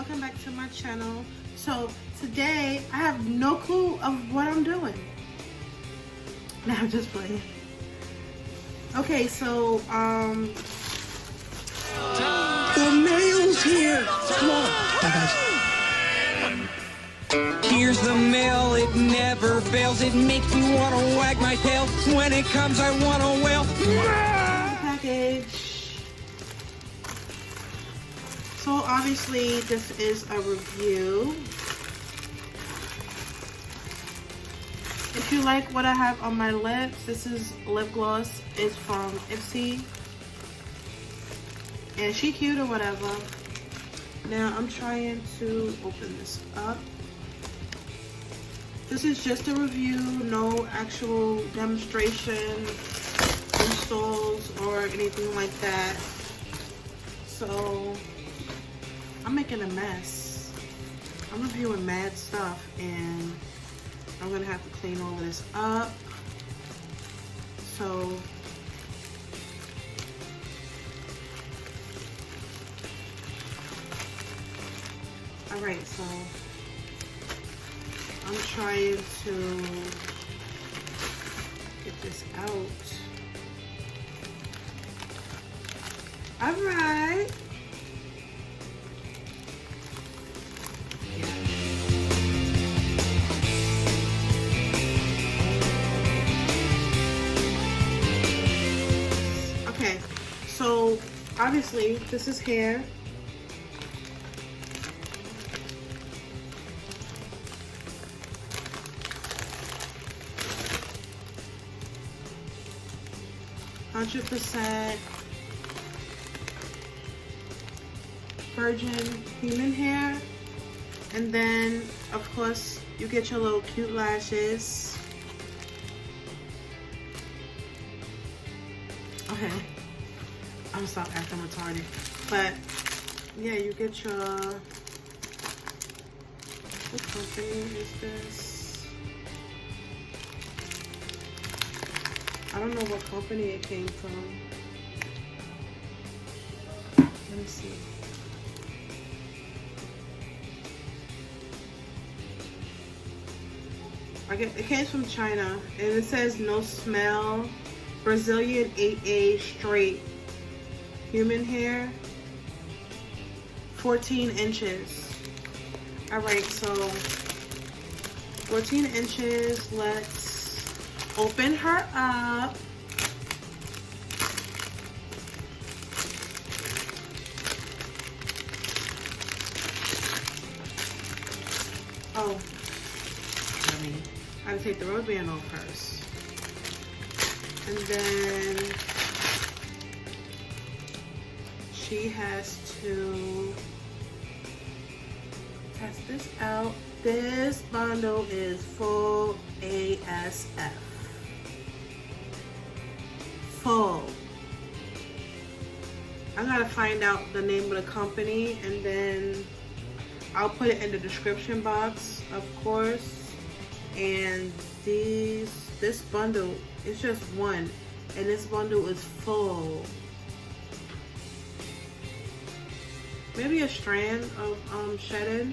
welcome back to my channel. So today I have no clue of what I'm doing. No, I'm just playing. Okay, so the mail's here. Come on. Bye guys. Here's the mail, it never fails. It makes me want to wag my tail. When it comes, I want to wail. Package. So obviously this is a review. If you like what I have on my lips, this is lip gloss. It's from Ipsy. And she cute or whatever. Now I'm trying to open this up. This is just a review, no actual demonstration, installs, or anything like that. So I'm making a mess. I'm reviewing mad stuff and I'm gonna have to clean all of this up. So alright, so I'm trying to get this out. Alright. Okay, so obviously this is hair. %, virgin human hair, and then of course you get your little cute lashes. Okay, I'm gonna stop acting retarded, but yeah, you get your, what company is this? I don't know what company it came from. Let me see. It came from China, and it says no smell, Brazilian 8A straight human hair, 14 inches. All right, so 14 inches. Let's open her up. Oh, I gotta take the rubber band off first. And then she has to test this out. This bundle is full ASF. Full. I gotta find out the name of the company and then I'll put it in the description box, of course. And this bundle is just one, and this bundle is full. Maybe a strand of shedding,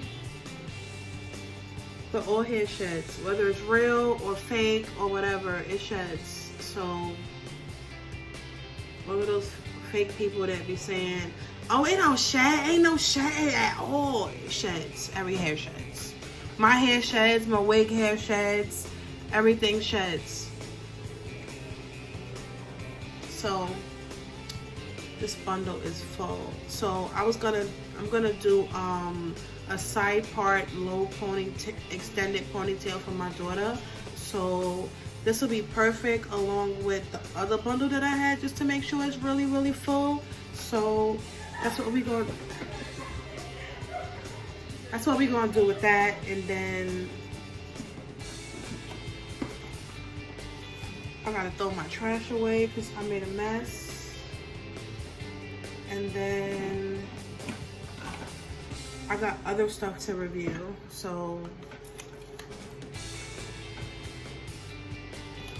but all hair sheds, whether it's real or fake or whatever, it sheds. So all of those fake people that be saying, oh, it don't shed, ain't no shed at all. It sheds. Every hair sheds. My hair sheds, my wig hair sheds, everything sheds. So this bundle is full. So I'm gonna do a side part low extended ponytail for my daughter. So this will be perfect along with the other bundle that I had, just to make sure it's really, really full. So that's what we're gonna do with that. And then I gotta throw my trash away because I made a mess. And then I got other stuff to review. So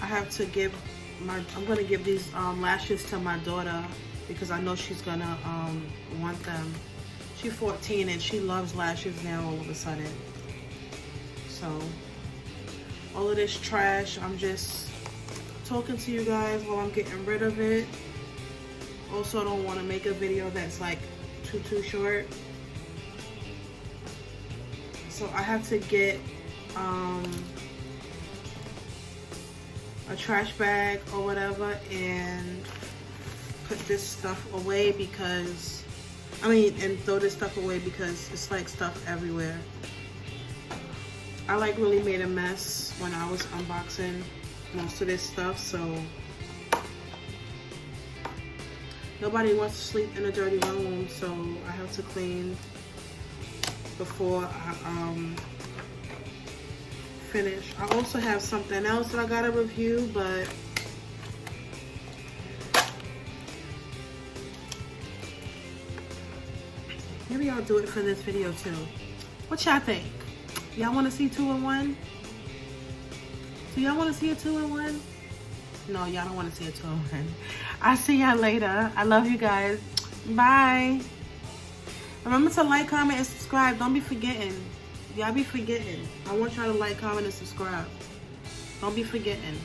I have to I'm gonna give these lashes to my daughter because I know she's gonna want them. She's 14 and she loves lashes now all of a sudden. So all of this trash, I'm just talking to you guys while I'm getting rid of it. Also, I don't want to make a video that's like too short. So I have to get a trash bag or whatever and put this stuff away because, and throw this stuff away because it's like stuff everywhere. I like really made a mess when I was unboxing most of this stuff, so nobody wants to sleep in a dirty room, so I have to clean before I finish. I also have something else that I gotta review, but maybe I'll do it for this video too. What y'all think? Y'all want to see 2-in-1? Do y'all want to see a 2-in-1? No, y'all don't want to see a 2-in-1. I'll see y'all later. I love you guys. Bye. Remember to like, comment, and subscribe. Don't be forgetting. Y'all be forgetting. I want y'all to like, comment, and subscribe. Don't be forgetting.